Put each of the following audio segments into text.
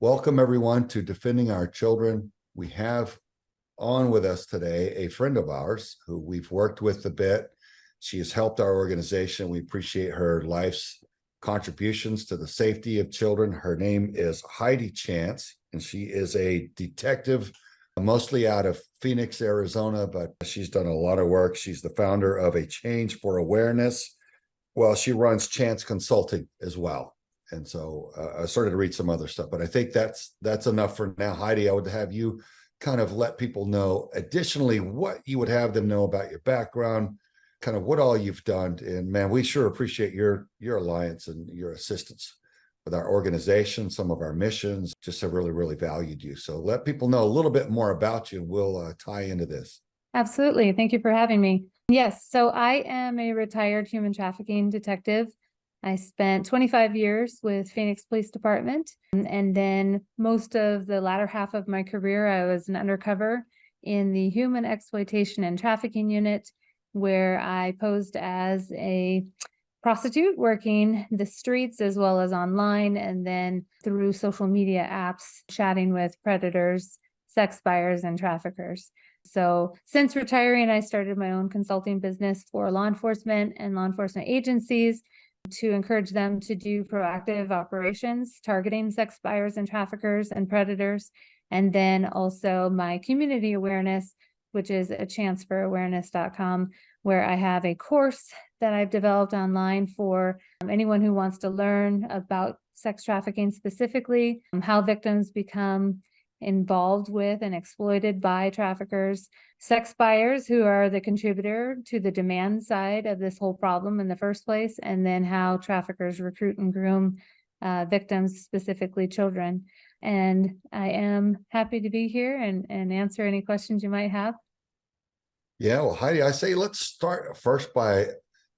Welcome, everyone, to Defending Our Children. We have on with us today a friend of ours who we've worked with a bit. She has helped our organization. We appreciate her life's contributions to the safety of children. Her name is Heidi Chance, and she is a detective, mostly out of Phoenix, Arizona, but she's done a lot of work. She's the founder of A Change for Awareness. Well, she runs Chance Consulting as well. And so I started to read some other stuff, but I think that's enough for now. Heidi, I would have you kind of let people know additionally what you would have them know about your background, kind of what all you've done. And man, we sure appreciate your alliance and your assistance with our organization, some of our missions, just have really valued you. So let people know a little bit more about you and we'll tie into this. Absolutely. Thank you for having me. Yes, so I am a retired human trafficking detective. I spent 25 years with Phoenix Police Department, and then most of the latter half of my career, I was an undercover in the human exploitation and trafficking unit, where I posed as a prostitute working the streets as well as online, and then through social media apps, chatting with predators, sex buyers, and traffickers. So since retiring, I started my own consulting business for law enforcement and law enforcement agencies to encourage them to do proactive operations targeting sex buyers and traffickers and predators. And then also my community awareness, which is achanceforawareness.com, where I have a course that I've developed online for anyone who wants to learn about sex trafficking specifically, how victims become involved with and exploited by traffickers, sex buyers who are the contributor to the demand side of this whole problem in the first place, and then how traffickers recruit and groom victims, specifically children. And I am happy to be here and answer any questions you might have. Yeah, well, Heidi, I say let's start first by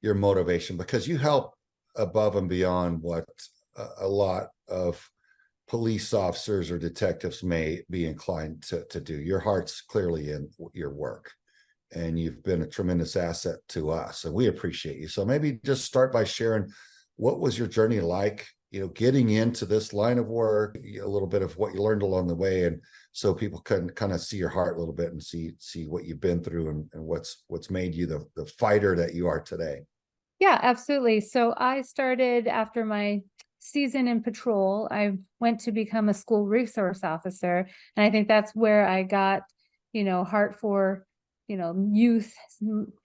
your motivation, because you help above and beyond what a lot of police officers or detectives may be inclined to do. Your heart's clearly in your work, and you've been a tremendous asset to us, and we appreciate you. So maybe just start by sharing what was your journey like, getting into this line of work, a little bit of what you learned along the way, and so people can kind of see your heart a little bit and see what you've been through and what's made you the fighter that you are today. Yeah, absolutely. So I started after my season in patrol. I went to become a school resource officer. And I think that's where I got, heart for, youth,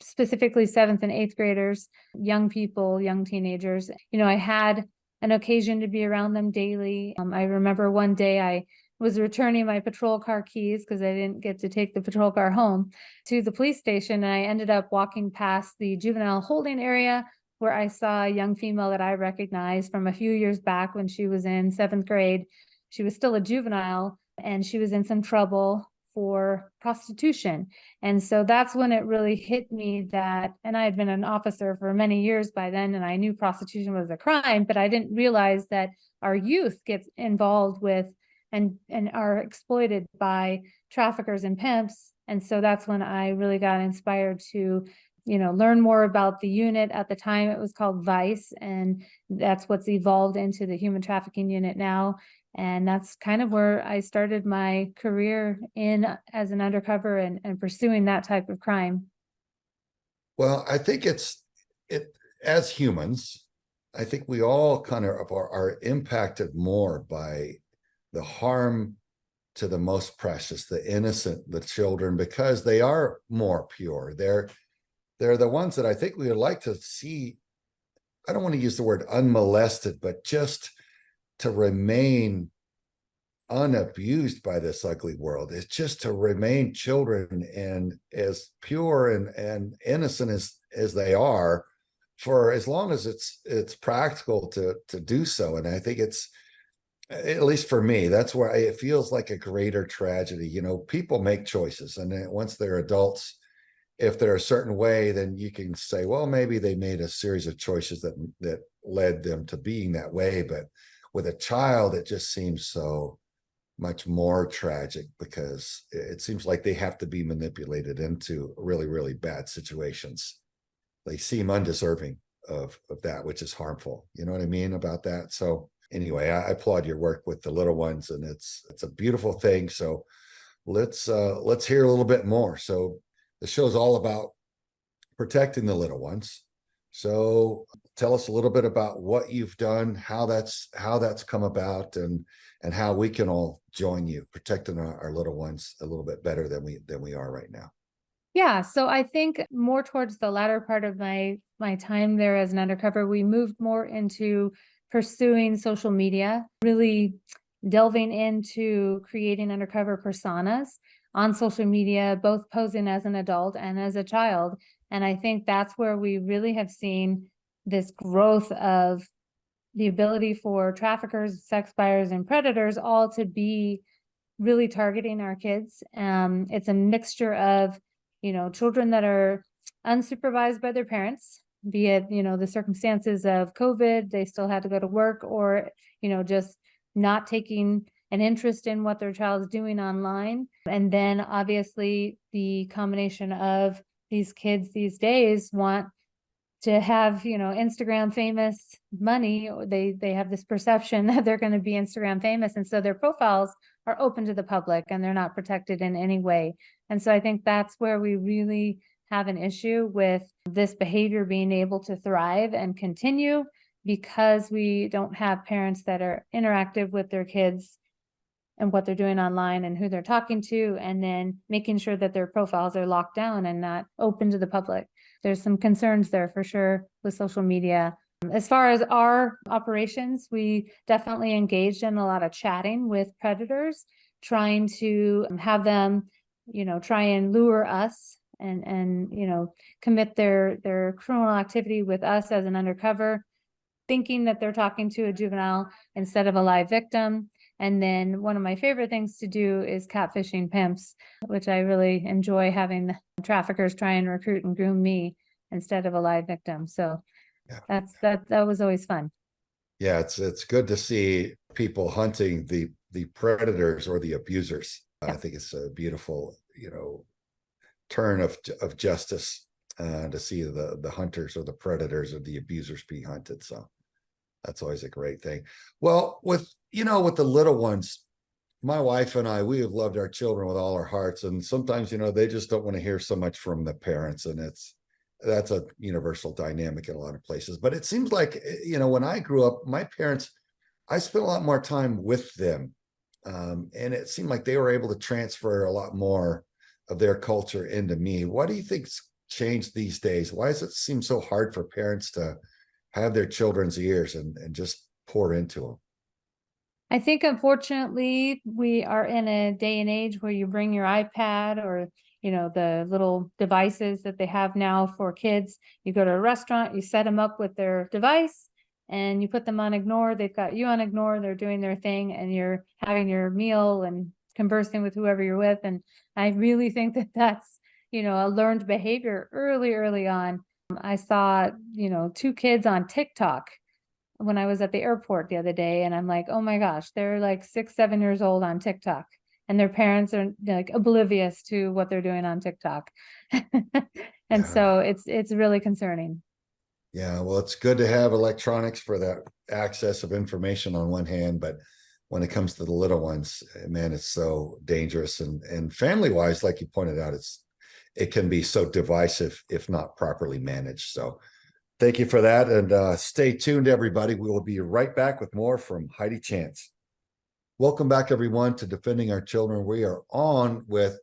specifically 7th and 8th graders, young people, young teenagers. I had an occasion to be around them daily. I remember one day I was returning my patrol car keys because I didn't get to take the patrol car home to the police station. And I ended up walking past the juvenile holding area where I saw a young female that I recognized from a few years back when she was in 7th grade. She was still a juvenile and she was in some trouble for prostitution. And so that's when it really hit me that, and I had been an officer for many years by then, and I knew prostitution was a crime, but I didn't realize that our youth gets involved with and are exploited by traffickers and pimps. And so that's when I really got inspired to learn more about the unit. At the time, it was called Vice, and that's what's evolved into the human trafficking unit now. And that's kind of where I started my career as an undercover and pursuing that type of crime. Well, I think it as humans, I think we all kind of are impacted more by the harm to the most precious, the innocent, the children, because they are more pure. They're the ones that I think we would like to see. I don't want to use the word unmolested, but just to remain unabused by this ugly world. It's just to remain children and as pure and innocent as they are, for as long as it's practical to do so. And I think it's, at least for me, that's where it feels like a greater tragedy. People make choices, and then once they're adults, if they're a certain way, then you can say, well, maybe they made a series of choices that led them to being that way. But with a child, it just seems so much more tragic, because it seems like they have to be manipulated into really bad situations. They seem undeserving of that, which is harmful. You know what I mean about that? So anyway, I applaud your work with the little ones, and it's a beautiful thing. So let's hear a little bit more. So the show's all about protecting the little ones. So tell us a little bit about what you've done, how that's come about, and how we can all join you protecting our little ones a little bit better than we are right now. Yeah, so I think more towards the latter part of my time there as an undercover, we moved more into pursuing social media, really delving into creating undercover personas on social media, both posing as an adult and as a child. And I think that's where we really have seen this growth of the ability for traffickers, sex buyers, and predators all to be really targeting our kids. It's a mixture of, children that are unsupervised by their parents, be it, the circumstances of COVID, they still had to go to work, or, just not taking an interest in what their child's doing online. And then obviously the combination of these kids these days want to have, Instagram famous money. They have this perception that they're going to be Instagram famous. And so their profiles are open to the public and they're not protected in any way. And so I think that's where we really have an issue with this behavior being able to thrive and continue, because we don't have parents that are interactive with their kids and what they're doing online and who they're talking to, and then making sure that their profiles are locked down and not open to the public. There's some concerns there for sure with social media. As far as our operations, we definitely engaged in a lot of chatting with predators, trying to have them, try and lure us and commit their criminal activity with us as an undercover, thinking that they're talking to a juvenile instead of a live victim. And then one of my favorite things to do is catfishing pimps, which I really enjoy, having traffickers try and recruit and groom me instead of a live victim. So Yeah. that was always fun. Yeah, it's good to see people hunting the predators or the abusers. Yeah. I think it's a beautiful, turn of justice, to see the hunters or the predators or the abusers being hunted. So that's always a great thing. Well, with the little ones, my wife and I, we have loved our children with all our hearts, and sometimes they just don't want to hear so much from the parents, and that's a universal dynamic in a lot of places. But it seems like when I grew up, my parents, I spent a lot more time with them, and it seemed like they were able to transfer a lot more of their culture into me. What do you think's changed these days? Why does it seem so hard for parents to have their children's ears and just pour into them? I think unfortunately we are in a day and age where you bring your iPad or the little devices that they have now for kids. You go to a restaurant, you set them up with their device and you put them on ignore. They've got you on ignore, they're doing their thing, and you're having your meal and conversing with whoever you're with. And I really think that that's a learned behavior early on. I saw 2 kids on TikTok when I was at the airport the other day, and I'm like, oh my gosh, they're like 6, 7 years old on TikTok, and their parents are like oblivious to what they're doing on TikTok. And Yeah. so it's really concerning. Yeah, well, it's good to have electronics for that access of information on one hand, but when it comes to the little ones, man, it's so dangerous, and family wise, like you pointed out, it can be so divisive if not properly managed. So thank you for that, and stay tuned, everybody. We will be right back with more from Heidi Chance. Welcome back, everyone, to Defending Our Children. We are on with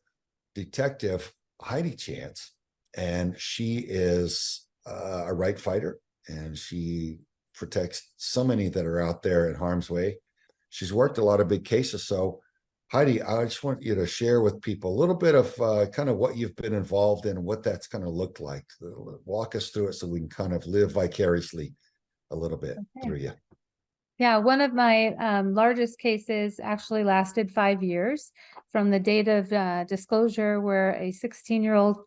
Detective Heidi Chance, and she is a right fighter, and she protects so many that are out there in harm's way. She's worked a lot of big cases. So Heidi, I just want you to share with people a little bit of kind of what you've been involved in and what that's kind of looked like. Walk us through it so we can kind of live vicariously a little bit through you. Yeah, one of my largest cases actually lasted 5 years from the date of disclosure, where a 16-year-old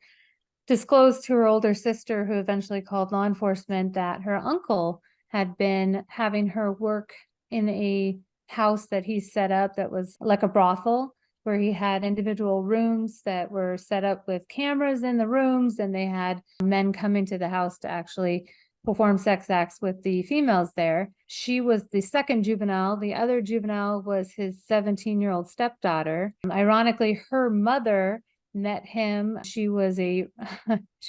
disclosed to her older sister, who eventually called law enforcement, that her uncle had been having her work in a house that he set up that was like a brothel, where he had individual rooms that were set up with cameras in the rooms, and they had men come into the house to actually perform sex acts with the females there. She was the second juvenile. The other juvenile was his 17-year-old stepdaughter. Ironically, her mother met him. She was a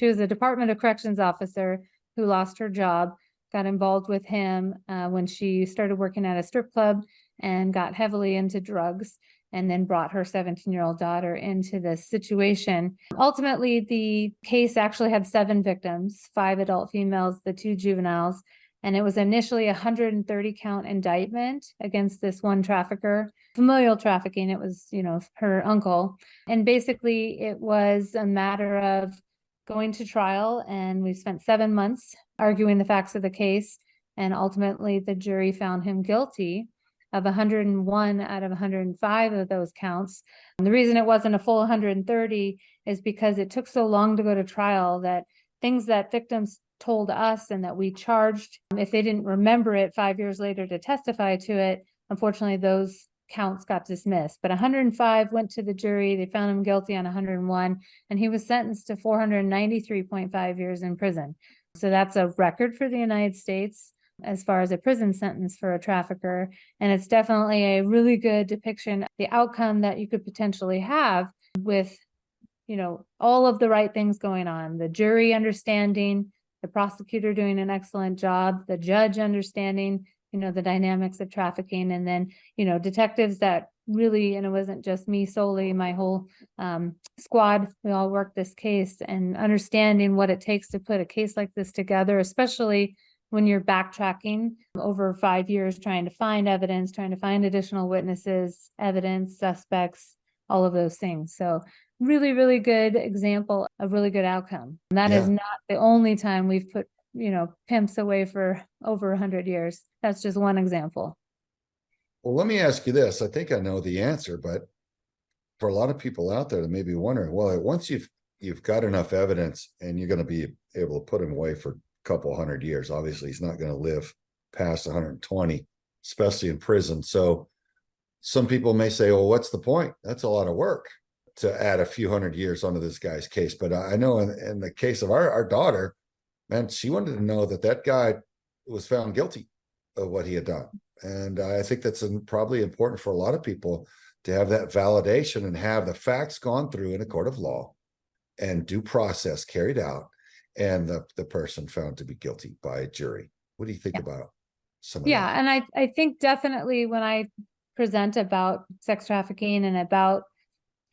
Department of Corrections officer who lost her job, got involved with him when she started working at a strip club and got heavily into drugs, and then brought her 17-year-old daughter into this situation. Ultimately, the case actually had 7 victims, 5 adult females, the 2 juveniles, and it was initially a 130 count indictment against this one trafficker. Familial trafficking, it was, her uncle. And basically it was a matter of going to trial, and we spent 7 months arguing the facts of the case, and ultimately the jury found him guilty of 101 out of 105 of those counts. And the reason it wasn't a full 130 is because it took so long to go to trial that things that victims told us and that we charged, if they didn't remember it 5 years later to testify to it, unfortunately those counts got dismissed. But 105 went to the jury. They found him guilty on 101, and he was sentenced to 493.5 years in prison. So that's a record for the United States as far as a prison sentence for a trafficker. And it's definitely a really good depiction of the outcome that you could potentially have with, all of the right things going on. The jury understanding, the prosecutor doing an excellent job, the judge understanding, the dynamics of trafficking, and then, detectives that really, and it wasn't just me solely, my whole squad, we all worked this case, and understanding what it takes to put a case like this together, especially when you're backtracking over 5 years, trying to find evidence, trying to find additional witnesses, evidence, suspects, all of those things. So really, really good example of really good outcome. And that is not the only time we've put, pimps away for over 100 years. That's just one example. Well, let me ask you this. I think I know the answer, but for a lot of people out there that may be wondering, well, once you've got enough evidence and you're going to be able to put him away for couple 100 years. Obviously, he's not going to live past 120, especially in prison. So some people may say, well, what's the point? That's a lot of work to add a few 100 years onto this guy's case. But I know in the case of our daughter, man, she wanted to know that guy was found guilty of what he had done. And I think that's probably important for a lot of people to have that validation and have the facts gone through in a court of law and due process carried out, and the person found to be guilty by a jury. What do you think about some of that? Yeah, and I think definitely when I present about sex trafficking and about,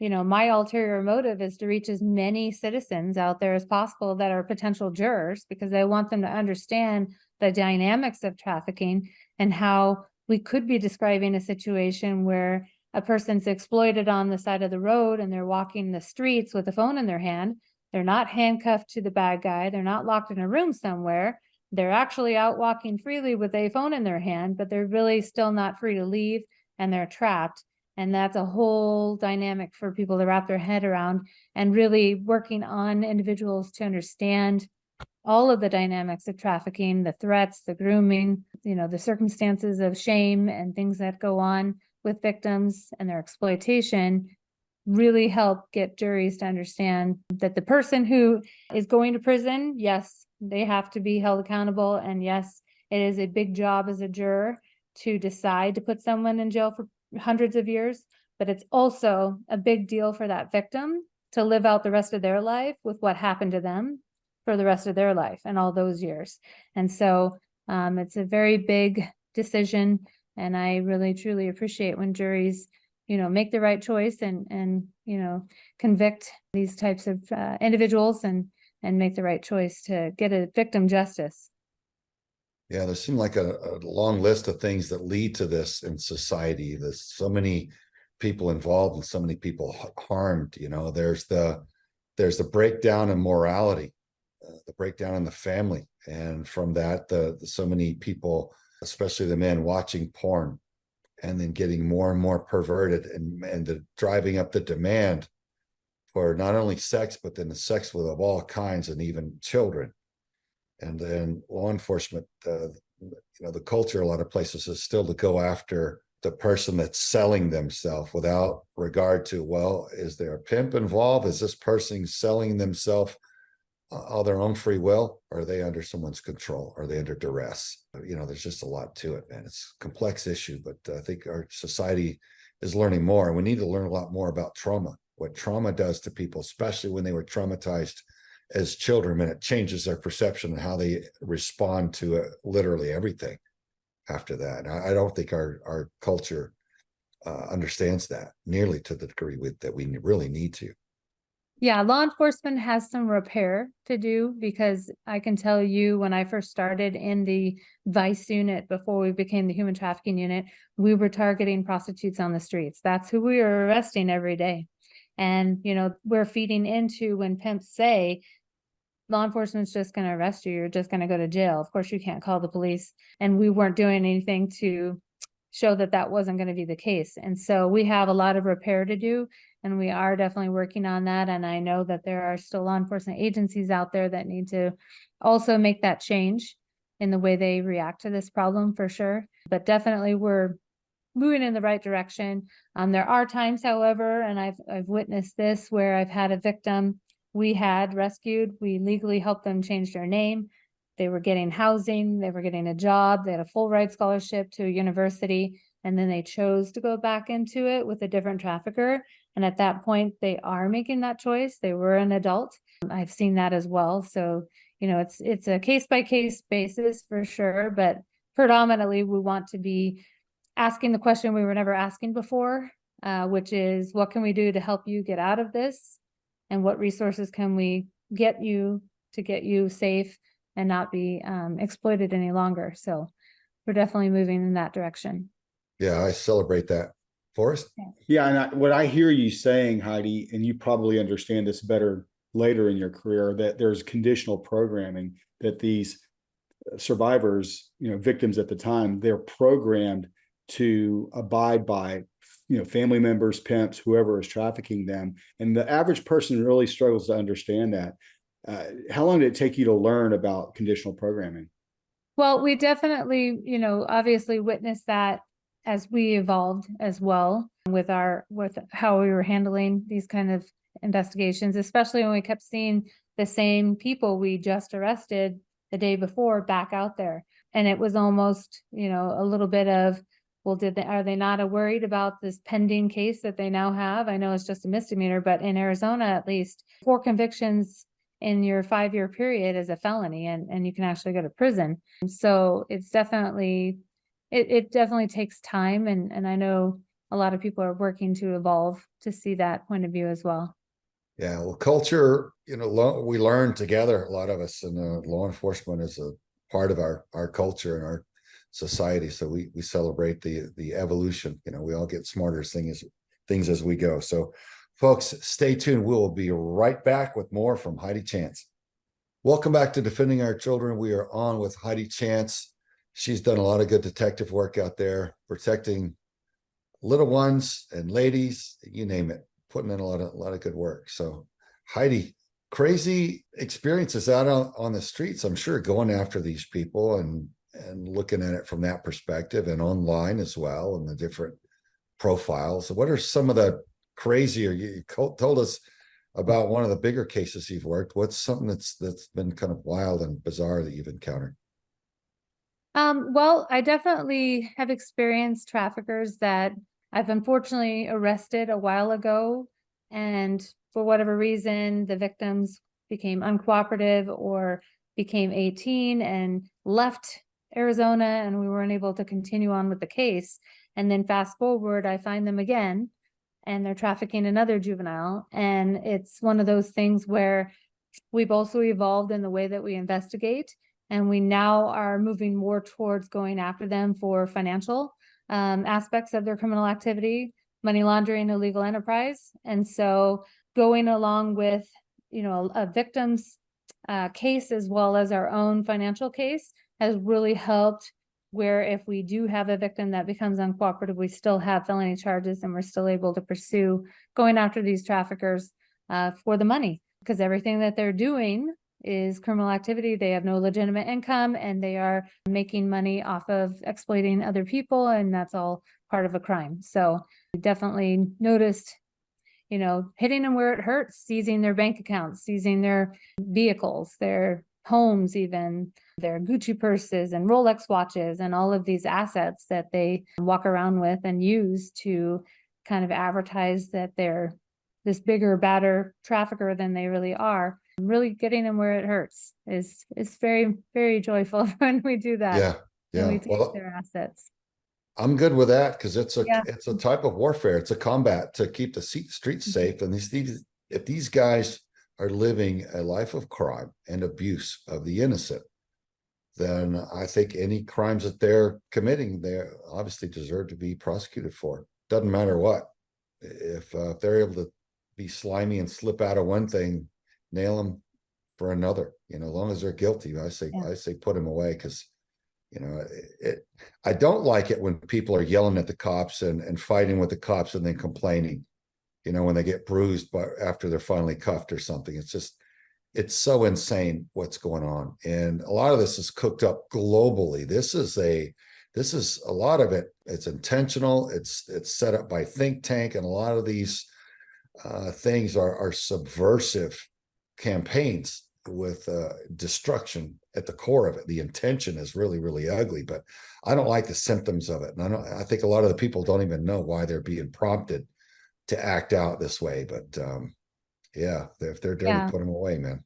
my ulterior motive is to reach as many citizens out there as possible that are potential jurors, because I want them to understand the dynamics of trafficking and how we could be describing a situation where a person's exploited on the side of the road and they're walking the streets with a phone in their hand. They're not handcuffed to the bad guy. They're not locked in a room somewhere. They're actually out walking freely with a phone in their hand, but they're really still not free to leave, and they're trapped. And that's a whole dynamic for people to wrap their head around, and really working on individuals to understand all of the dynamics of trafficking, the threats, the grooming, the circumstances of shame and things that go on with victims and their exploitation, really help get juries to understand that the person who is going to prison, yes, they have to be held accountable. And yes, it is a big job as a juror to decide to put someone in jail for hundreds of years, but it's also a big deal for that victim to live out the rest of their life with what happened to them for the rest of their life and all those years. And so it's a very big decision. And I really, truly appreciate when juries make the right choice and convict these types of individuals and make the right choice to get a victim justice. Yeah, there seemed like a long list of things that lead to this in society. There's so many people involved and so many people harmed. There's the breakdown in morality, the breakdown in the family, and from that, the so many people, especially the men, watching porn and then getting more and more perverted, and driving up the demand for not only sex, but then the sex with of all kinds, and even children. And then law enforcement, the culture a lot of places is still to go after the person that's selling themselves without regard to, well, is there a pimp involved? Is this person selling themselves all their own free will, or are they under someone's control? Are they under duress? There's just a lot to it, man. It's a complex issue, but I think our society is learning more, and we need to learn a lot more about trauma, what trauma does to people, especially when they were traumatized as children, and it changes their perception and how they respond to literally everything after that. And I don't think our culture understands that nearly to the degree that we really need to. Yeah, law enforcement has some repair to do, because I can tell you, when I first started in the vice unit before we became the human trafficking unit, we were targeting prostitutes on the streets. That's who we were arresting every day. And, we're feeding into, when pimps say, law enforcement's just going to arrest you, you're just going to go to jail. Of course, you can't call the police. And we weren't doing anything to show that that wasn't going to be the case. And so we have a lot of repair to do, and we are definitely working on that. And I know that there are still law enforcement agencies out there that need to also make that change in the way they react to this problem, for sure. But definitely we're moving in the right direction. There are times, however, and I've witnessed this, where I've had a victim we had rescued. We legally helped them change their name. They were getting housing, they were getting a job, they had a full ride scholarship to a university, and then they chose to go back into it with a different trafficker. And at that point, they are making that choice. They were an adult. I've seen that as well. So, it's a case-by-case basis, for sure, but predominantly we want to be asking the question we were never asking before, which is, what can we do to help you get out of this? And what resources can we get you to get you safe and not be exploited any longer? So we're definitely moving in that direction. Yeah, I celebrate that. Forrest? Yeah, and what I hear you saying, Heidi, and you probably understand this better later in your career, that there's conditional programming, that these survivors, victims at the time, they're programmed to abide by, family members, pimps, whoever is trafficking them. And the average person really struggles to understand that. How long did it take you to learn about conditional programming? Well, we definitely, obviously witnessed that as we evolved as well with how we were handling these kind of investigations, especially when we kept seeing the same people we just arrested the day before back out there. And it was almost, a little bit of, well, are they not worried about this pending case that they now have? I know it's just a misdemeanor, but in Arizona, at least 4 convictions in your 5-year period is a felony, and you can actually go to prison. So it's definitely, it definitely takes time. And I know a lot of people are working to evolve to see that point of view as well. Yeah, well, culture, we learn together, a lot of us, and law enforcement is a part of our culture and our society. So we celebrate the evolution. We all get smarter things as we go. So folks, stay tuned. We will be right back with more from Heidi Chance. Welcome back to Defending Our Children. We are on with Heidi Chance. She's done a lot of good detective work out there, protecting little ones and ladies, you name it, putting in a lot of good work. So Heidi, crazy experiences out on the streets, I'm sure, going after these people and looking at it from that perspective, and online as well, and the different profiles. What are some of the crazier, you told us about one of the bigger cases you've worked. What's something that's been kind of wild and bizarre that you've encountered? Well, I definitely have experienced traffickers that I've unfortunately arrested a while ago, and for whatever reason, the victims became uncooperative or became 18 and left Arizona, and we weren't able to continue on with the case. And then fast forward, I find them again, and they're trafficking another juvenile. And it's one of those things where we've also evolved in the way that we investigate, and we now are moving more towards going after them for financial aspects of their criminal activity, money laundering, illegal enterprise. And so going along with, a victim's case as well as our own financial case has really helped, where if we do have a victim that becomes uncooperative, we still have felony charges and we're still able to pursue going after these traffickers for the money, because everything that they're doing is criminal activity. They have no legitimate income, and they are making money off of exploiting other people, and that's all part of a crime. So we definitely noticed, you know, hitting them where it hurts, seizing their bank accounts, seizing their vehicles, their homes, even their Gucci purses and Rolex watches and all of these assets that they walk around with and use to kind of advertise that they're this bigger, badder trafficker than they really are. Really getting them where it hurts is very, very joyful when we do that. Yeah. And we Yeah. take Well, their assets. I'm good with that because Yeah. it's a type of warfare. It's a combat to keep the streets safe. And if these guys are living a life of crime and abuse of the innocent, then I think any crimes that they're committing, they obviously deserve to be prosecuted for. Doesn't matter what. If they're able to be slimy and slip out of one thing, nail them for another. You know, as long as they're guilty, I say put them away because you know I don't like it when people are yelling at the cops and fighting with the cops and then complaining. You know, when they get bruised but after they're finally cuffed or something. It's so insane what's going on. And a lot of this is cooked up globally. This is a lot of it. It's intentional. It's set up by think tank. And a lot of these things are subversive campaigns with destruction at the core of it. The intention is really, really ugly, but I don't like the symptoms of it. And I think a lot of the people don't even know why they're being prompted to act out this way. But yeah, if they're dirty, put them away, man.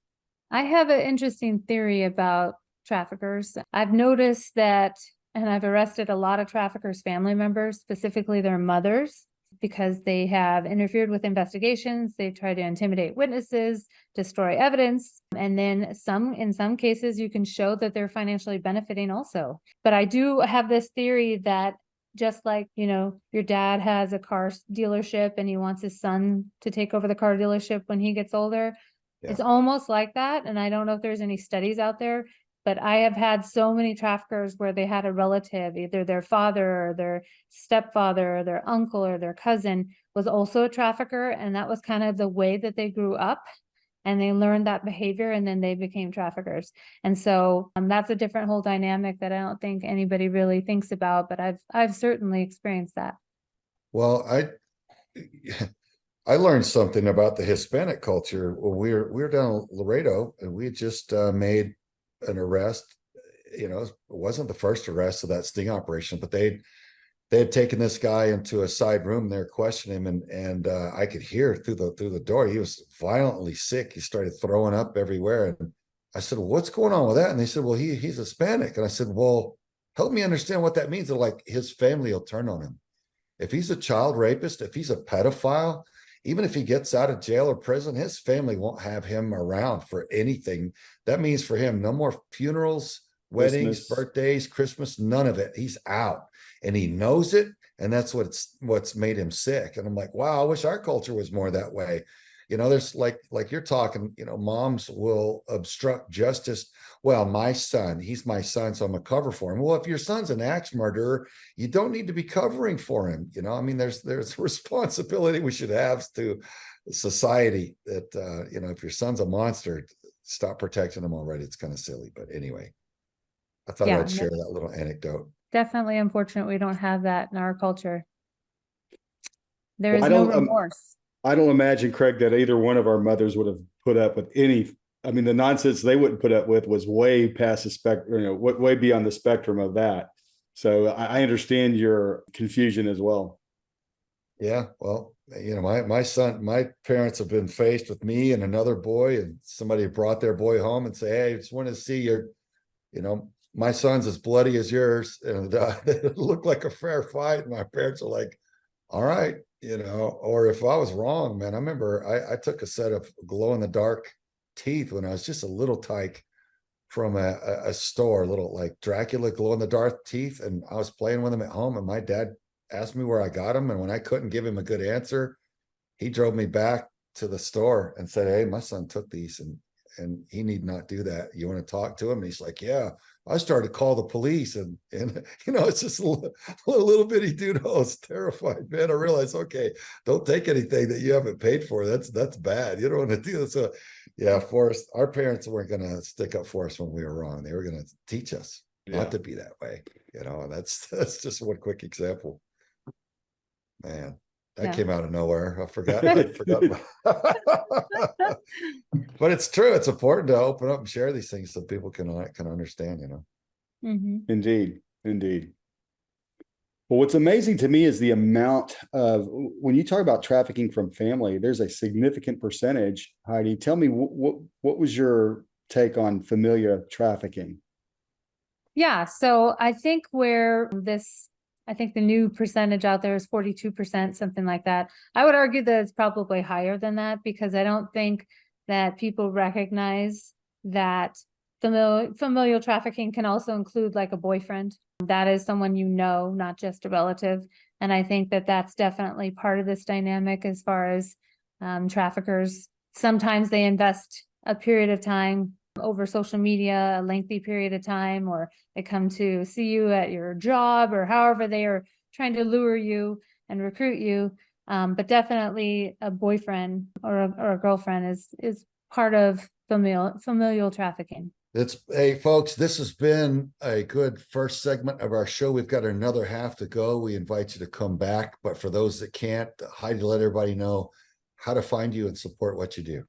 I have an interesting theory about traffickers. I've noticed that, and I've arrested a lot of traffickers' family members, specifically their mothers, because they have interfered with investigations. They've tried to intimidate witnesses, destroy evidence. And then in some cases, you can show that they're financially benefiting also. But I do have this theory that just like, you know, your dad has a car dealership and he wants his son to take over the car dealership when he gets older. Yeah. It's almost like that. And I don't know if there's any studies out there, but I have had so many traffickers where they had a relative, either their father or their stepfather or their uncle or their cousin was also a trafficker. And that was kind of the way that they grew up. And they learned that behavior and then they became traffickers. And so that's a different whole dynamic that I don't think anybody really thinks about, but I've certainly experienced that. Well, I learned something about the Hispanic culture when we were down in Laredo and we had just made an arrest. You know, it wasn't the first arrest of that sting operation, but they had taken this guy into a side room. They were questioning him, and I could hear through the door he was violently sick. He started throwing up everywhere, and I said, well, "What's going on with that?" And they said, "Well, he's Hispanic." And I said, "Well, help me understand what that means." They're like, his family will turn on him if he's a child rapist, if he's a pedophile. Even if he gets out of jail or prison, his family won't have him around for anything. That means for him, no more funerals, weddings, birthdays, Christmas, none of it. He's out and he knows it. And that's what's made him sick. And I'm like, wow, I wish our culture was more that way. You know, there's like you're talking, you know, moms will obstruct justice. Well, my son, he's my son, so I'm a cover for him. Well, if your son's an axe murderer, you don't need to be covering for him. You know, I mean, there's a responsibility we should have to society that, you know, if your son's a monster, stop protecting him already. It's kind of silly. But anyway, I thought I'd share that little anecdote. Definitely unfortunate we don't have that in our culture. There is no remorse. I don't imagine, Craig, that either one of our mothers would have put up with any. I mean, the nonsense they wouldn't put up with was way past the spectrum, you know, way beyond the spectrum of that. So I understand your confusion as well. Yeah, well, you know, my parents have been faced with me and another boy, and somebody brought their boy home and say, "Hey, I just want to see your, you know, my son's as bloody as yours," and it looked like a fair fight. And my parents are like, "All right." You know, or if I was wrong, man, I remember I took a set of glow in the dark teeth when I was just a little tyke from a store, little like Dracula glow in the dark teeth. And I was playing with them at home and my dad asked me where I got them. And when I couldn't give him a good answer, he drove me back to the store and said, "Hey, my son took these and he need not do that. You want to talk to him?" And he's like, "Yeah." I started to call the police and you know, it's just a little bitty dude. I was terrified, man. I realized, okay, don't take anything that you haven't paid for. That's bad. You don't want to do this. So yeah, Forrest, our parents weren't going to stick up for us when we were wrong. They were going to teach us not to be that way. You know, and that's just one quick example, man. That Yeah. came out of nowhere. I forgot. I forgot. But it's true. It's important to open up and share these things so people can understand, you know. Mhm. Indeed, indeed. Well, what's amazing to me is the amount of, when you talk about trafficking from family, there's a significant percentage. Heidi, tell me what was your take on familial trafficking? Yeah, so I think I think the new percentage out there is 42%, something like that. I would argue that it's probably higher than that because I don't think that people recognize that familial trafficking can also include like a boyfriend. That is someone you know, not just a relative. And I think that that's definitely part of this dynamic as far as traffickers. Sometimes they invest a period of time over social media, a lengthy period of time, or they come to see you at your job or however they are trying to lure you and recruit you. But definitely a boyfriend or a girlfriend is part of familial trafficking. Hey, folks, this has been a good first segment of our show. We've got another half to go. We invite you to come back. But for those that can't, Heidi, let everybody know how to find you and support what you do.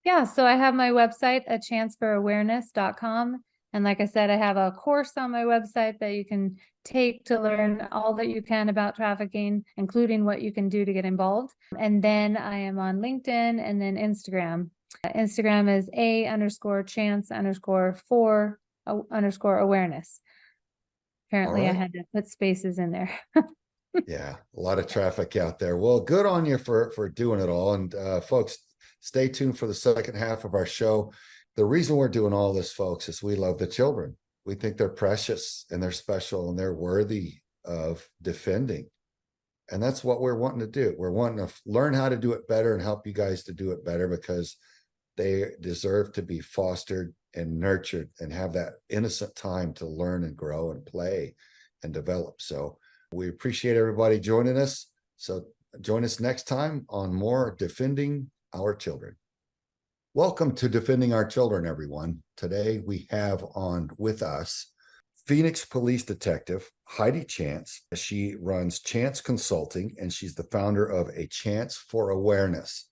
Yeah, so I have my website, achancephorawareness.com. And like I said, I have a course on my website that you can take to learn all that you can about trafficking, including what you can do to get involved. And then I am on LinkedIn and then Instagram. Instagram is a_chance_for_awareness. Apparently I had to put spaces in there. Yeah, a lot of traffic out there. Well, good on you for doing it all. And folks, stay tuned for the second half of our show. The reason we're doing all this, folks, is we love the children. We think they're precious and they're special and they're worthy of defending. And that's what we're wanting to do. We're wanting to learn how to do it better and help you guys to do it better because they deserve to be fostered and nurtured and have that innocent time to learn and grow and play and develop. So we appreciate everybody joining us. So join us next time on more Defending Our Children. Welcome to Defending Our Children, everyone. Today we have on with us Phoenix Police Detective Heidi Chance. She runs Chance Consulting, and she's the founder of A Chance for Awareness.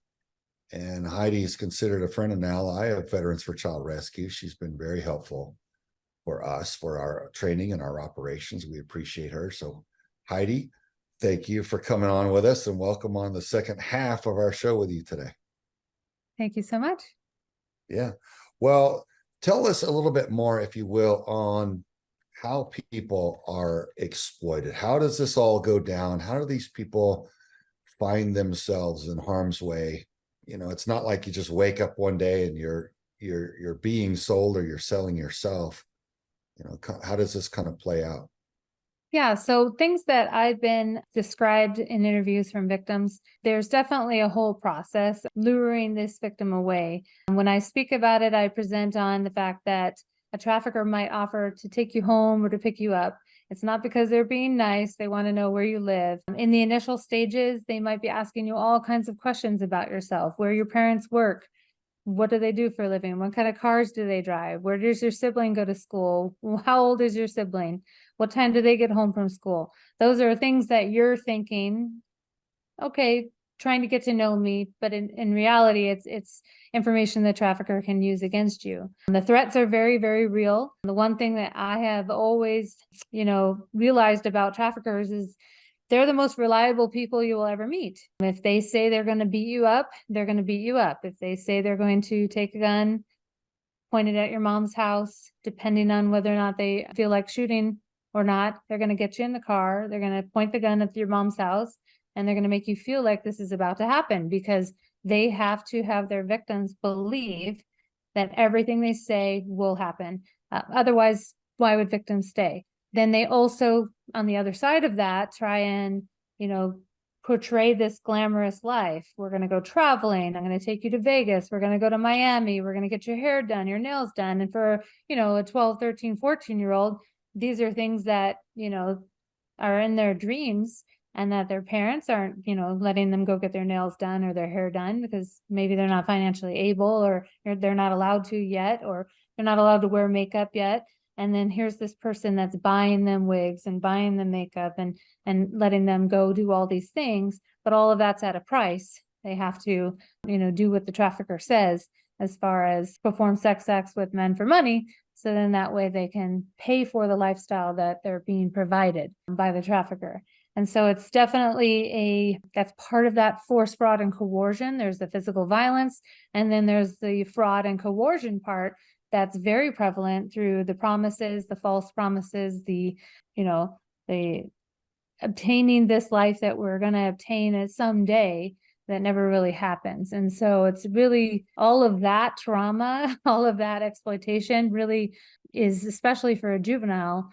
And Heidi is considered a friend and ally of Veterans for Child Rescue. She's been very helpful for us, for our training and our operations. We appreciate her. So Heidi, thank you for coming on with us and welcome on the second half of our show with you today. Thank you so much. Yeah. Well, tell us a little bit more, if you will, on how people are exploited. How does this all go down? How do these people find themselves in harm's way? You know, it's not like you just wake up one day and you're being sold or you're selling yourself. You know, how does this kind of play out? Yeah, so things that I've been described in interviews from victims, there's definitely a whole process luring this victim away. And when I speak about it, I present on the fact that a trafficker might offer to take you home or to pick you up. It's not because they're being nice. They want to know where you live. In the initial stages, they might be asking you all kinds of questions about yourself, where your parents work, what do they do for a living, what kind of cars do they drive, where does your sibling go to school, how old is your sibling, what time do they get home from school. Those are things that you're thinking, okay, trying to get to know me, but in reality, it's information the trafficker can use against you. And the threats are very, very real. The one thing that I have always, realized about traffickers is they're the most reliable people you will ever meet. If they say they're going to beat you up, they're going to beat you up. If they say they're going to take a gun, point it at your mom's house, depending on whether or not they feel like shooting or not, they're going to get you in the car. They're going to point the gun at your mom's house, and they're going to make you feel like this is about to happen because they have to have their victims believe that everything they say will happen. Otherwise, why would victims stay? Then they also, on the other side of that, try and, portray this glamorous life. We're going to go traveling. I'm going to take you to Vegas. We're going to go to Miami. We're going to get your hair done, your nails done. And for, a 12, 13, 14-year-old, these are things that, are in their dreams, and that their parents aren't, letting them go get their nails done or their hair done because maybe they're not financially able, or they're not allowed to yet, or they're not allowed to wear makeup yet. And then here's this person that's buying them wigs and buying them makeup and letting them go do all these things, but all of that's at a price. They have to, do what the trafficker says as far as perform sex acts with men for money. So then that way they can pay for the lifestyle that they're being provided by the trafficker. And so it's definitely that's part of that force, fraud, and coercion. There's the physical violence, and then there's the fraud and coercion part that's very prevalent through the promises, the false promises, the obtaining this life that we're going to obtain at someday that never really happens. And so it's really all of that trauma, all of that exploitation really is, especially for a juvenile,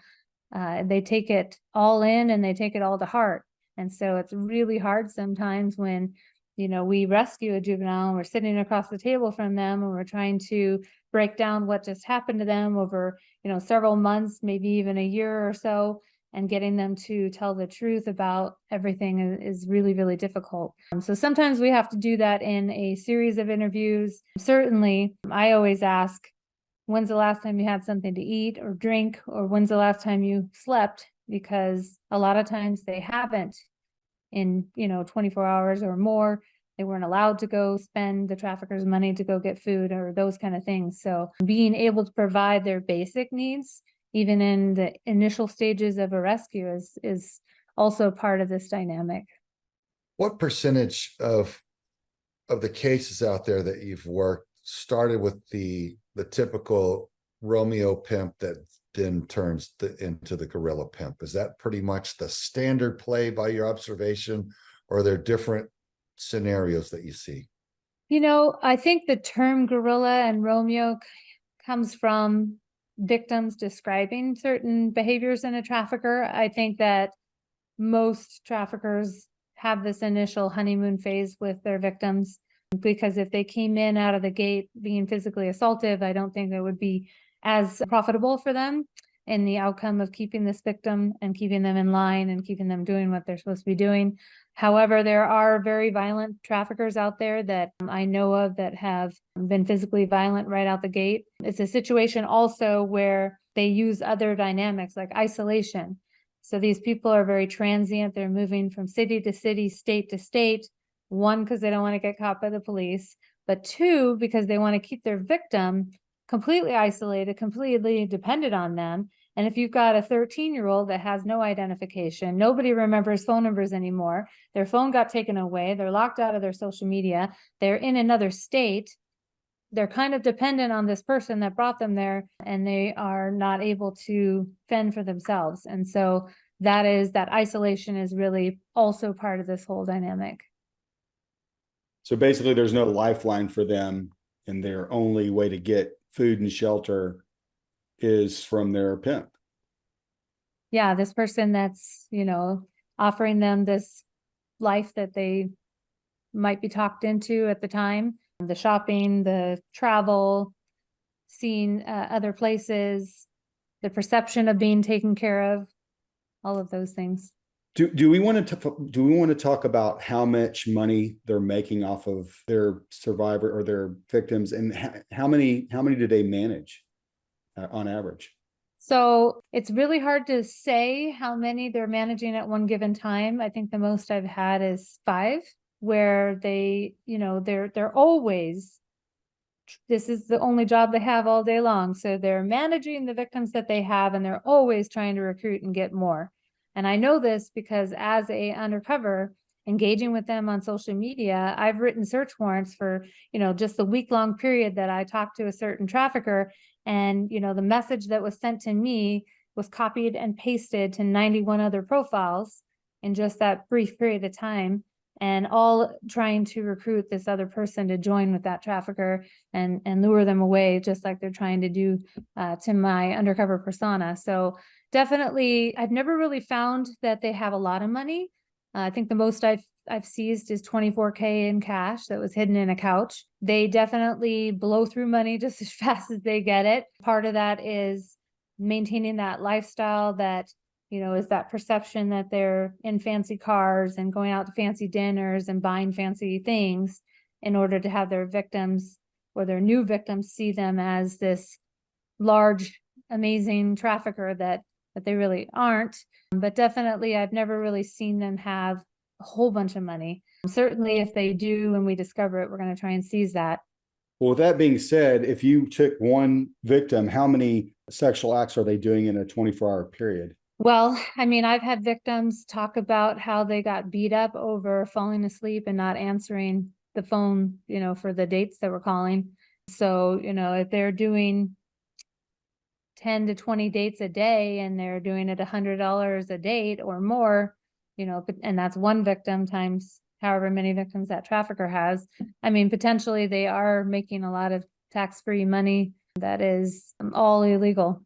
they take it all in and they take it all to heart. And so it's really hard sometimes when, we rescue a juvenile and we're sitting across the table from them and we're trying to break down what just happened to them over, several months, maybe even a year or so, and getting them to tell the truth about everything is really, really difficult. So sometimes we have to do that in a series of interviews. Certainly, I always ask, when's the last time you had something to eat or drink, or when's the last time you slept? Because a lot of times they haven't in 24 hours or more. They weren't allowed to go spend the trafficker's money to go get food or those kind of things. So being able to provide their basic needs, even in the initial stages of a rescue, is also part of this dynamic. What percentage of the cases out there that you've worked started with the typical Romeo pimp that then turns into the gorilla pimp? Is that pretty much the standard play by your observation, or are there different scenarios that you see? I think the term gorilla and Romeo comes from victims describing certain behaviors in a trafficker. I think that most traffickers have this initial honeymoon phase with their victims, because if they came in out of the gate being physically assaultive, I don't think it would be as profitable for them in the outcome of keeping this victim and keeping them in line and keeping them doing what they're supposed to be doing. However, there are very violent traffickers out there that I know of that have been physically violent right out the gate. It's a situation also where they use other dynamics like isolation. So these people are very transient. They're moving from city to city, state to state. One, because they don't want to get caught by the police, but two, because they want to keep their victim completely isolated, completely dependent on them. And if you've got a 13-year-old that has no identification, nobody remembers phone numbers anymore, their phone got taken away, they're locked out of their social media, they're in another state, they're kind of dependent on this person that brought them there, and they are not able to fend for themselves. And so that isolation is really also part of this whole dynamic. So basically there's no lifeline for them, and their only way to get food and shelter is from their pimp. Yeah, this person that's, offering them this life that they might be talked into at the time, the shopping, the travel, seeing other places, the perception of being taken care of, all of those things. Do we want to talk about how much money they're making off of their survivor or their victims, and how many do they manage on average? So it's really hard to say how many they're managing at one given time. I think the most I've had is 5, where they, they're always, this is the only job they have all day long. So they're managing the victims that they have, and they're always trying to recruit and get more. And I know this because as a undercover, engaging with them on social media, I've written search warrants for, just the week-long period that I talked to a certain trafficker. And, the message that was sent to me was copied and pasted to 91 other profiles in just that brief period of time, and all trying to recruit this other person to join with that trafficker and lure them away, just like they're trying to do to my undercover persona. So definitely, I've never really found that they have a lot of money. I think the most I've seized is $24K in cash that was hidden in a couch. They definitely blow through money just as fast as they get it. Part of that is maintaining that lifestyle that, is that perception that they're in fancy cars and going out to fancy dinners and buying fancy things in order to have their victims or their new victims see them as this large amazing trafficker that they really aren't. But definitely, I've never really seen them have a whole bunch of money. Certainly, if they do and we discover it, we're going to try and seize that. Well, with that being said, if you took one victim, how many sexual acts are they doing in a 24-hour period? Well, I mean, I've had victims talk about how they got beat up over falling asleep and not answering the phone, for the dates that we're calling. So, if they're doing 10 to 20 dates a day and they're doing it $100 a date or more, and that's one victim times however many victims that trafficker has. I mean, potentially they are making a lot of tax-free money that is all illegal.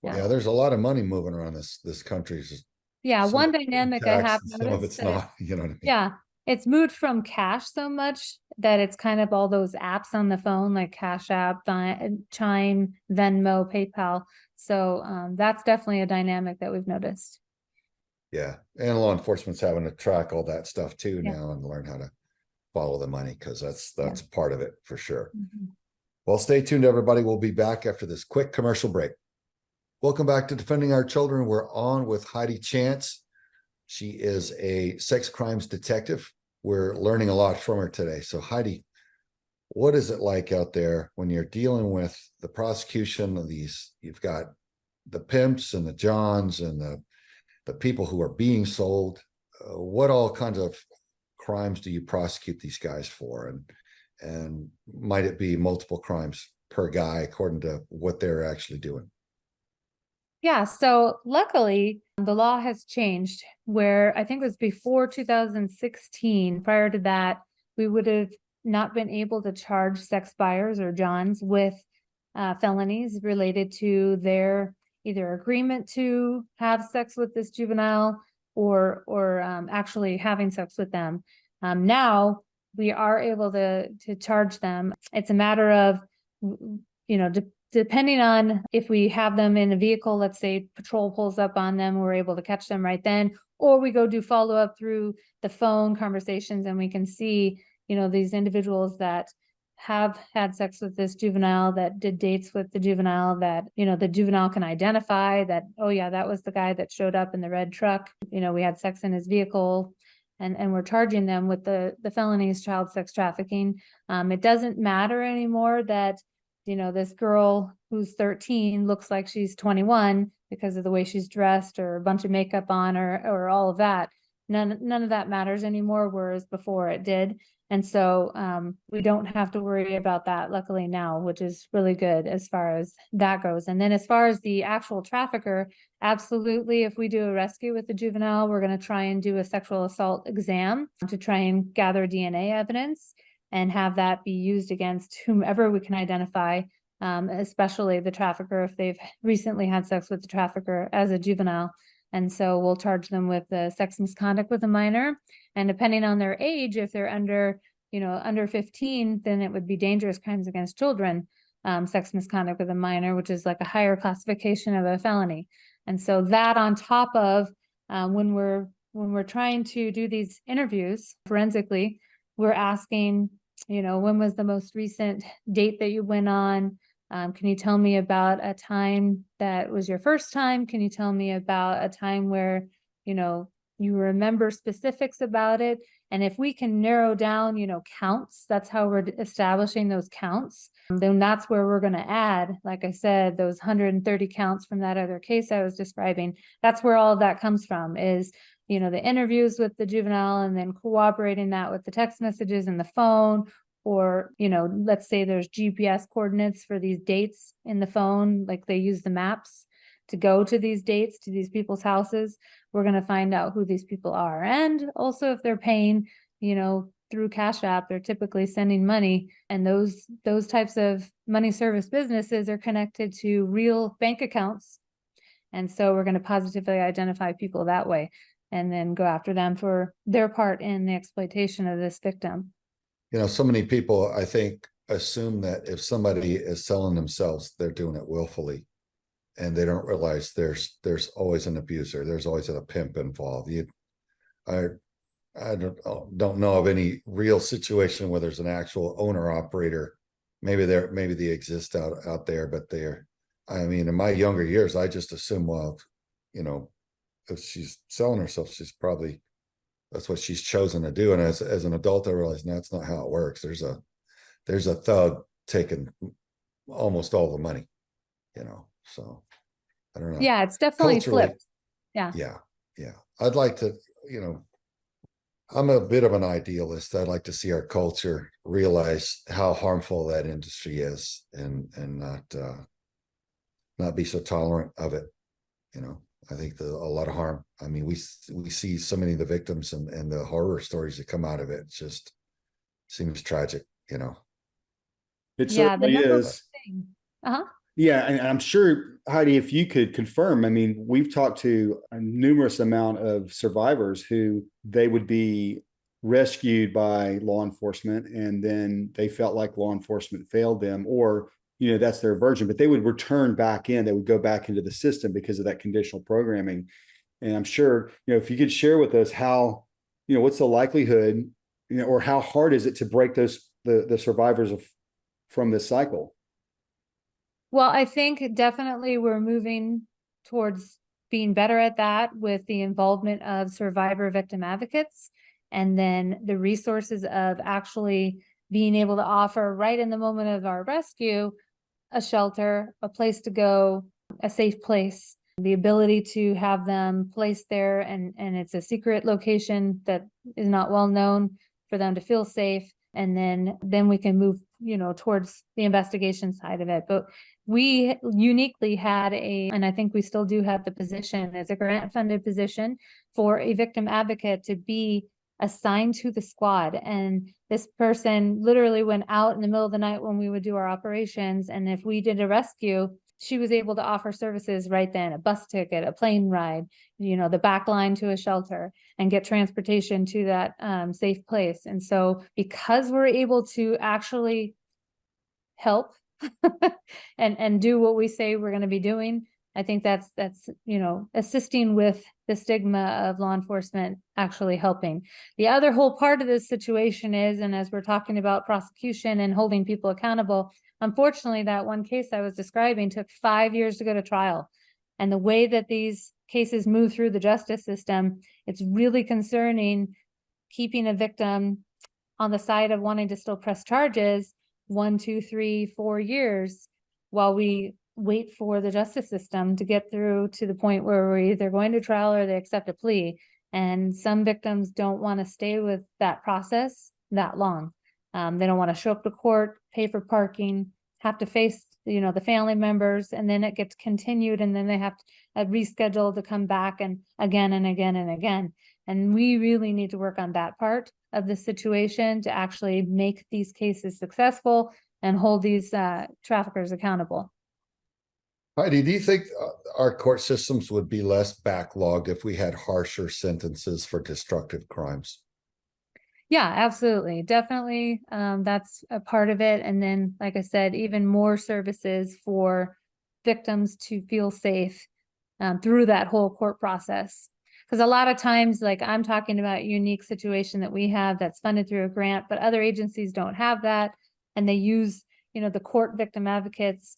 Yeah, there's a lot of money moving around this country. Yeah, Some one of it's dynamic I have taxed, some of noticed it's not, you know what I mean? yeah, it's moved from cash so much that it's kind of all those apps on the phone, like Cash App, Chime, Venmo, PayPal. So that's definitely a dynamic that we've noticed. Yeah, and law enforcement's having to track all that stuff too Yeah. now and learn how to follow the money, because that's Yeah. part of it for sure. Mhm. Well, stay tuned, everybody. We'll be back after this quick commercial break. Welcome back to Defending Our Children. We're on with Heidi Chance. She is a sex crimes detective. We're learning a lot from her today. So Heidi, what is it like out there when you're dealing with the prosecution of these? You've got the pimps and the Johns and the people who are being sold. What all kinds of crimes do you prosecute these guys for? And might it be multiple crimes per guy according to what they're actually doing? Yeah, so luckily the law has changed where I think it was before 2016. Prior to that, we would have not been able to charge sex buyers or Johns with felonies related to their either agreement to have sex with this juvenile or actually having sex with them. Now we are able to charge them. It's a matter of, depending on if we have them in a vehicle, let's say patrol pulls up on them, we're able to catch them right then, or we go do follow-up through the phone conversations and we can see, these individuals that have had sex with this juvenile, that did dates with the juvenile, that, the juvenile can identify that, oh yeah, that was the guy that showed up in the red truck. We had sex in his vehicle. And we're charging them with the felonies, child sex trafficking. It doesn't matter anymore that this girl who's 13 looks like she's 21 because of the way she's dressed or a bunch of makeup on or all of that. None of that matters anymore, whereas before it did. And so we don't have to worry about that, luckily now, which is really good as far as that goes. And then as far as the actual trafficker, absolutely, if we do a rescue with the juvenile, we're going to try and do a sexual assault exam to try and gather DNA evidence and have that be used against whomever we can identify, especially the trafficker if they've recently had sex with the trafficker as a juvenile. And so we'll charge them with sex misconduct with a minor. And depending on their age, if they're under 15, then it would be dangerous crimes against children, sex misconduct with a minor, which is like a higher classification of a felony. And so that on top of when we're trying to do these interviews forensically, we're asking, when was the most recent date that you went on? Can you tell me about a time that was your first time? Can you tell me about a time where, you remember specifics about it? And if we can narrow down, counts, that's how we're establishing those counts. Then that's where we're going to add, like I said, those 130 counts from that other case I was describing. That's where all of that comes from is, the interviews with the juvenile and then cooperating that with the text messages and the phone, or, let's say there's GPS coordinates for these dates in the phone, like they use the maps to go to these dates, to these people's houses. We're going to find out who these people are. And also if they're paying, through Cash App, they're typically sending money, and those types of money service businesses are connected to real bank accounts. And so we're going to positively identify people that way and then go after them for their part in the exploitation of this victim. So many people, I think, assume that if somebody is selling themselves, they're doing it willfully, and they don't realize there's always an abuser. There's always a pimp involved. I don't know of any real situation where there's an actual owner operator. Maybe they exist out there, but I mean, in my younger years, I just assumed, well, you know, if she's selling herself, she's probably, that's what she's chosen to do. And as an adult, I realized that's not how it works. There's a thug taking almost all the money, you know. So I don't know. Yeah, it's definitely Culturally, flipped. Yeah. yeah. I'd like to, you know, I'm a bit of an idealist. I'd like to see our culture realize how harmful that industry is, and not be so tolerant of it. You know, I think there's a lot of harm. I mean, we see so many of the victims and the horror stories that come out of it. It just seems tragic, you know. It Yeah, the certainly number one is. thing. Uh-huh. Yeah, and I'm sure, Heidi, if you could confirm, I mean, we've talked to a numerous amount of survivors who they would be rescued by law enforcement, and then they felt like law enforcement failed them, or, you know, that's their version, but they would return back in, they would go back into the system because of that conditional programming. And I'm sure, you know, if you could share with us how, you know, what's the likelihood, you know, or how hard is it to break the survivors from this cycle? Well, I think definitely we're moving towards being better at that with the involvement of survivor victim advocates, and then the resources of actually being able to offer right in the moment of our rescue a shelter, a place to go, a safe place, the ability to have them placed there, and it's a secret location that is not well known, for them to feel safe. And then we can move, you know, towards the investigation side of it. But we uniquely had and I think we still do have the position, as a grant funded position, for a victim advocate to be assigned to the squad. And this person literally went out in the middle of the night when we would do our operations. And if we did a rescue, she was able to offer services right then: a bus ticket, a plane ride, you know, the back line to a shelter, and get transportation to that safe place. And so because we're able to actually help and do what we say we're going to be doing, I think that's, you know, assisting with the stigma of law enforcement actually helping. The other whole part of this situation is, and as we're talking about prosecution and holding people accountable, unfortunately, that one case I was describing took 5 years to go to trial. And the way that these cases move through the justice system, it's really concerning, keeping a victim on the side of wanting to still press charges 1, 2, 3, 4 years while we wait for the justice system to get through to the point where we're either going to trial or they accept a plea. And some victims don't want to stay with that process that long. They don't want to show up to court, pay for parking, have to face, you know, the family members, and then it gets continued, and then they have to reschedule to come back, and again and again and again. And we really need to work on that part of the situation to actually make these cases successful and hold these traffickers accountable. Heidi, do you think our court systems would be less backlogged if we had harsher sentences for destructive crimes? Yeah, absolutely. Definitely. That's a part of it. And then, like I said, even more services for victims to feel safe through that whole court process. Because a lot of times, like I'm talking about a unique situation that we have that's funded through a grant, but other agencies don't have that. And they use, you know, the court victim advocates,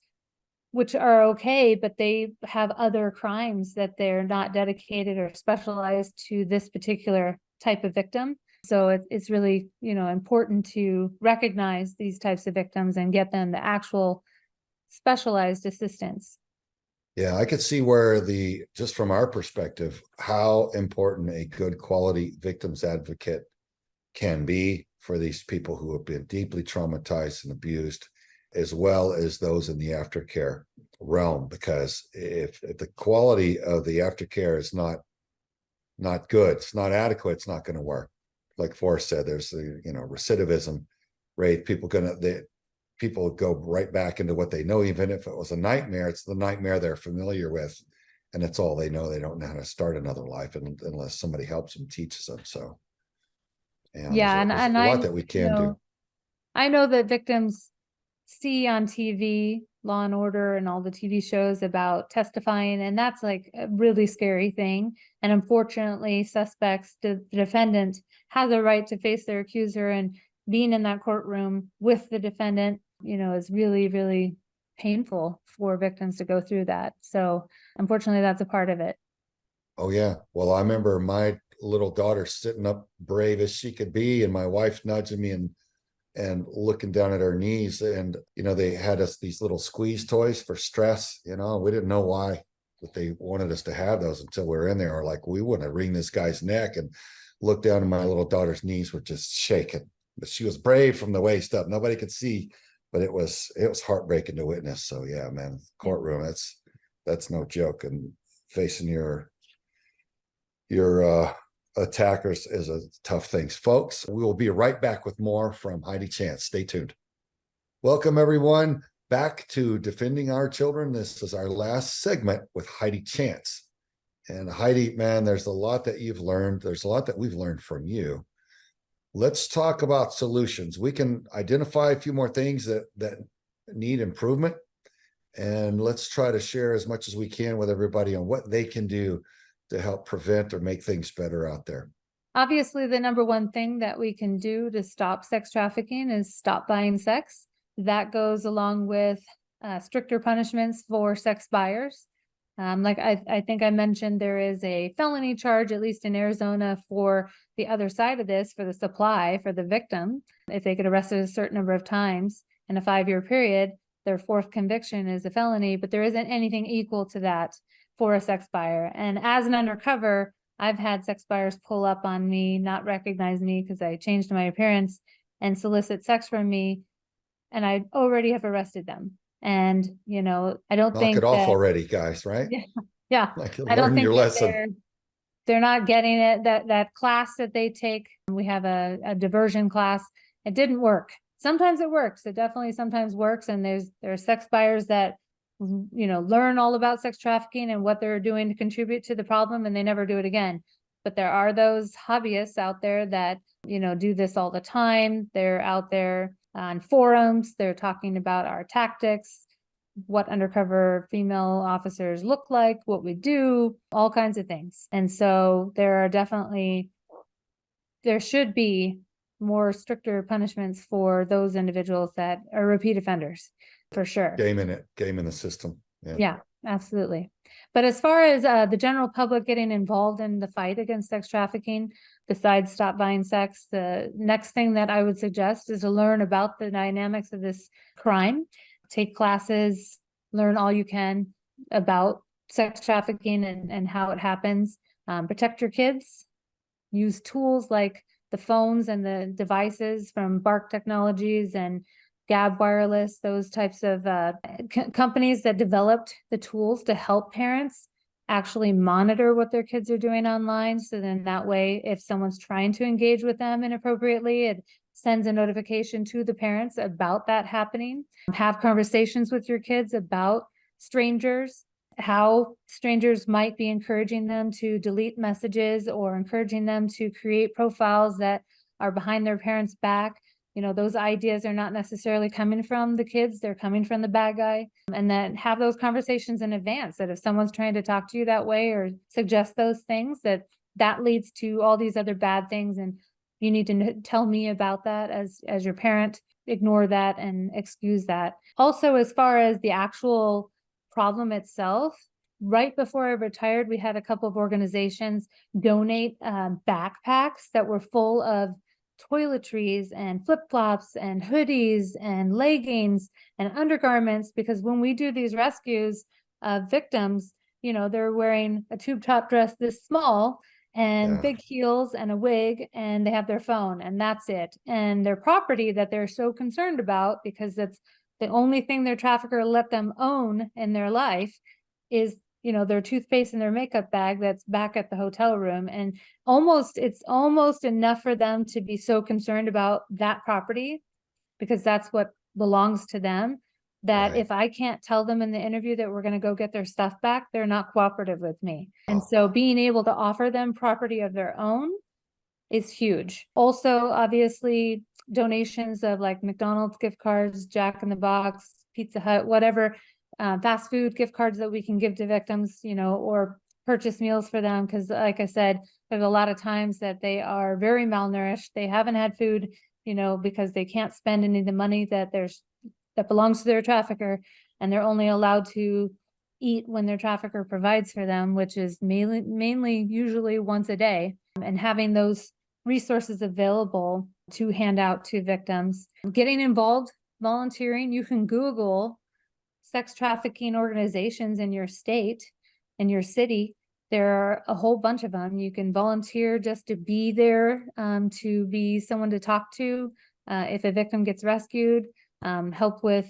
which are okay, but they have other crimes that they're not dedicated or specialized to this particular type of victim. So it's really, you know, important to recognize these types of victims and get them the actual specialized assistance. Yeah, I could see where just from our perspective, how important a good quality victims advocate can be for these people who have been deeply traumatized and abused, as well as those in the aftercare realm. Because if the quality of the aftercare is not good, it's not adequate, it's not going to work. Like Forrest said, there's the, you know, recidivism rate. People go right back into what they know. Even if it was a nightmare, it's the nightmare they're familiar with, and it's all they know. They don't know how to start another life unless somebody helps them, teaches them. So Yeah, there's a lot that we can do. I know that victims see on TV, Law and Order and all the TV shows about testifying, and that's like a really scary thing. And unfortunately, the defendant has a right to face their accuser, and being in that courtroom with the defendant, you know, is really, really painful for victims to go through that. So unfortunately, that's a part of it. Oh yeah. Well, I remember my little daughter sitting up brave as she could be, and my wife nudging me and looking down at her knees. And they had us these little squeeze toys for stress. We didn't know why, but they wanted us to have those until we were in there. Or like, we want to wring this guy's neck, and look down, and my little daughter's knees were just shaking. But she was brave from the waist up. Nobody could see, but it was heartbreaking to witness. So yeah, man, courtroom, that's no joke. And facing your attackers is a tough thing. Folks, we will be right back with more from Heidi Chance. Stay tuned. Welcome everyone back to Defending Our Children. This is our last segment with Heidi Chance. And Heidi, man, there's a lot that you've learned. There's a lot that we've learned from you. Let's talk about solutions. We can identify a few more things that need improvement, and let's try to share as much as we can with everybody on what they can do to help prevent or make things better out there. Obviously, the number one thing that we can do to stop sex trafficking is stop buying sex. That goes along with stricter punishments for sex buyers. Like I think I mentioned, there is a felony charge, at least in Arizona, for the other side of this, for the supply, for the victim. If they get arrested a certain number of times in a 5-year period, their fourth conviction is a felony, but there isn't anything equal to that for a sex buyer. And as an undercover, I've had sex buyers pull up on me, not recognize me because I changed my appearance, and solicit sex from me, and I already have arrested them. And, I don't Knock think it off that, already, guys, right? yeah, Like, I don't learn think your that lesson. they're not getting it. That class that they take, we have a diversion class. It didn't work. Sometimes it works. It definitely sometimes works. And there are sex buyers that, learn all about sex trafficking and what they're doing to contribute to the problem, and they never do it again. But there are those hobbyists out there that, do this all the time. They're out there on forums. They're talking about our tactics, what undercover female officers look like, what we do, all kinds of things. And so there should be more stricter punishments for those individuals that are repeat offenders, for sure. Game in the system. Yeah, absolutely. But as far as the general public getting involved in the fight against sex trafficking, besides stop buying sex, the next thing that I would suggest is to learn about the dynamics of this crime. Take classes, learn all you can about sex trafficking and how it happens. Protect your kids. Use tools like the phones and the devices from Bark Technologies and Gab Wireless, those types of companies that developed the tools to help parents actually monitor what their kids are doing online. So then that way, if someone's trying to engage with them inappropriately, it sends a notification to the parents about that happening. Have conversations with your kids about strangers, how strangers might be encouraging them to delete messages or encouraging them to create profiles that are behind their parents' back. Those ideas are not necessarily coming from the kids, they're coming from the bad guy. And then have those conversations in advance, that if someone's trying to talk to you that way or suggest those things, that leads to all these other bad things. And you need to tell me about that as your parent. Ignore that and excuse that. Also, as far as the actual problem itself, right before I retired, we had a couple of organizations donate backpacks that were full of toiletries and flip-flops and hoodies and leggings and undergarments, because when we do these rescues of victims, they're wearing a tube top dress this small and big heels and a wig, and they have their phone, and that's it. And their property that they're so concerned about, because that's the only thing their trafficker let them own in their life, is their toothpaste and their makeup bag that's back at the hotel room. And it's almost enough for them to be so concerned about that property, because that's what belongs to them, that if I can't tell them in the interview that we're going to go get their stuff back, they're not cooperative with me. And so being able to offer them property of their own is huge. Also, obviously, donations of like McDonald's gift cards, Jack in the Box, Pizza Hut, whatever, fast food gift cards that we can give to victims, or purchase meals for them. Because like I said, there's a lot of times that they are very malnourished. They haven't had food, because they can't spend any of the money that belongs to their trafficker. and they're only allowed to eat when their trafficker provides for them, which is mainly usually once a day. And having those resources available to hand out to victims. Getting involved, volunteering, you can Google sex trafficking organizations in your state, in your city. There are a whole bunch of them. You can volunteer just to be there, to be someone to talk to if a victim gets rescued, help with,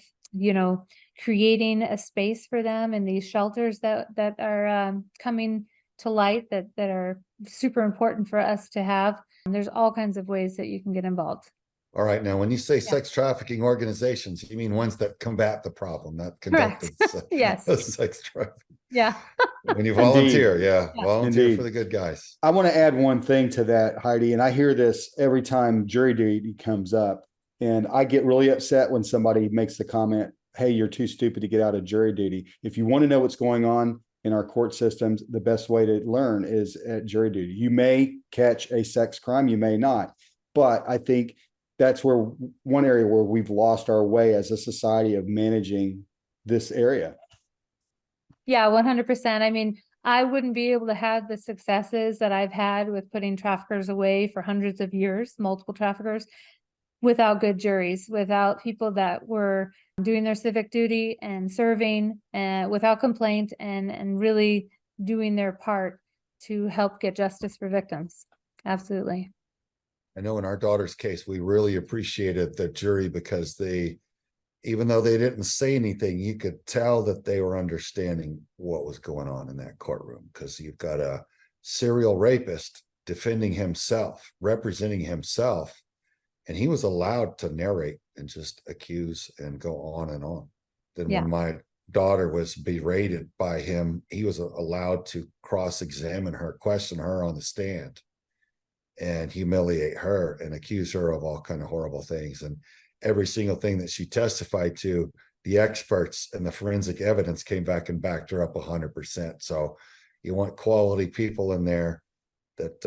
creating a space for them in these shelters that are coming to light, that are super important for us to have. And there's all kinds of ways that you can get involved. All right. Now, when you say sex trafficking organizations, you mean ones that combat the problem, not conduct Yes. sex trafficking. Yeah. When you volunteer, Yeah. volunteer Indeed. for the good guys. I want to add one thing to that, Heidi, and I hear this every time jury duty comes up, and I get really upset when somebody makes the comment, hey, you're too stupid to get out of jury duty. If you want to know what's going on in our court systems, the best way to learn is at jury duty. You may catch a sex crime, you may not, but I think that's where one area where we've lost our way as a society of managing this area. Yeah, 100%. I mean, I wouldn't be able to have the successes that I've had with putting traffickers away for hundreds of years, multiple traffickers, without good juries, without people that were doing their civic duty and serving without complaint and really doing their part to help get justice for victims. Absolutely. I know in our daughter's case, we really appreciated the jury because even though they didn't say anything, you could tell that they were understanding what was going on in that courtroom, because you've got a serial rapist defending himself, representing himself, and he was allowed to narrate and just accuse and go on and on. Then when my daughter was berated by him, he was allowed to cross-examine her, question her on the stand, and humiliate her and accuse her of all kind of horrible things. And every single thing that she testified to, the experts and the forensic evidence came back and backed her up 100%. So you want quality people in there that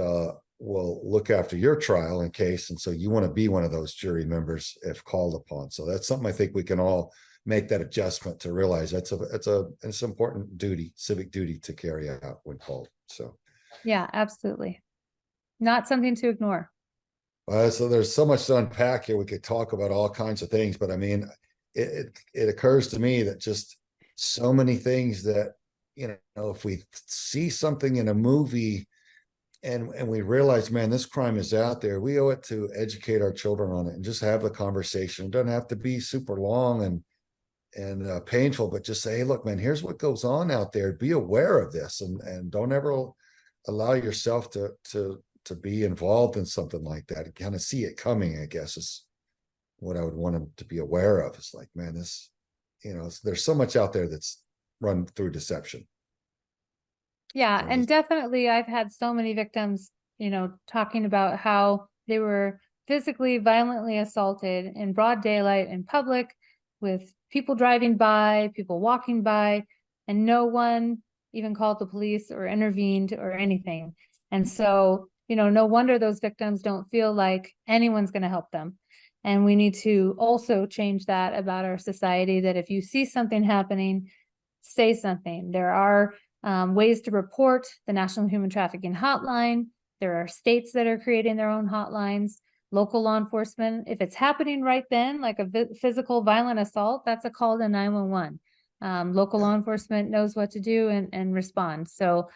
will look after your trial in case. And so you want to be one of those jury members if called upon. So that's something I think we can all make that adjustment to realize it's an important duty, civic duty to carry out when called. So yeah, absolutely. Not something to ignore. So there's so much to unpack here. We could talk about all kinds of things, but I mean, it occurs to me that just so many things that, if we see something in a movie and we realize, man, this crime is out there, we owe it to educate our children on it and just have the conversation. It doesn't have to be super long and painful, but just say, hey, look, man, here's what goes on out there. Be aware of this and don't ever allow yourself to be involved in something like that. Kind of see it coming, I guess, is what I would want them to be aware of. It's like, man, this, there's so much out there that's run through deception. Yeah. And definitely I've had so many victims, talking about how they were physically violently assaulted in broad daylight in public with people driving by, people walking by, and no one even called the police or intervened or anything. And so, no wonder those victims don't feel like anyone's going to help them. And we need to also change that about our society, that if you see something happening, say something. There are ways to report. The National Human Trafficking Hotline. There are states that are creating their own hotlines, local law enforcement. If it's happening right then, like a physical violent assault, that's a call to 911. Local law enforcement knows what to do and respond. So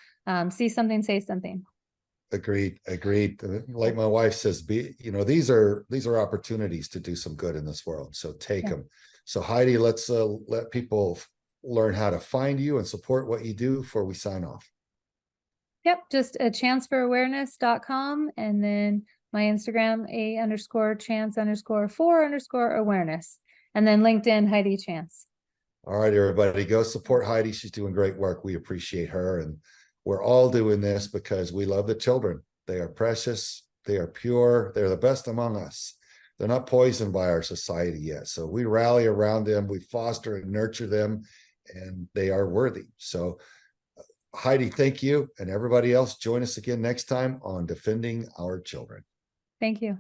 see something, say something. Agreed. Like my wife says, these are opportunities to do some good in this world. So take them. So Heidi, let's let people learn how to find you and support what you do before we sign off. Yep. Just a chancefororawareness.com, and then my Instagram, _chance_for_awareness, and then LinkedIn, Heidi Chance. All right, everybody, go support Heidi. She's doing great work. We appreciate her. And we're all doing this because we love the children. They are precious. They are pure. They're the best among us. They're not poisoned by our society yet. So we rally around them. We foster and nurture them, and they are worthy. So Heidi, thank you. And everybody else, join us again next time on Defending Our Children. Thank you.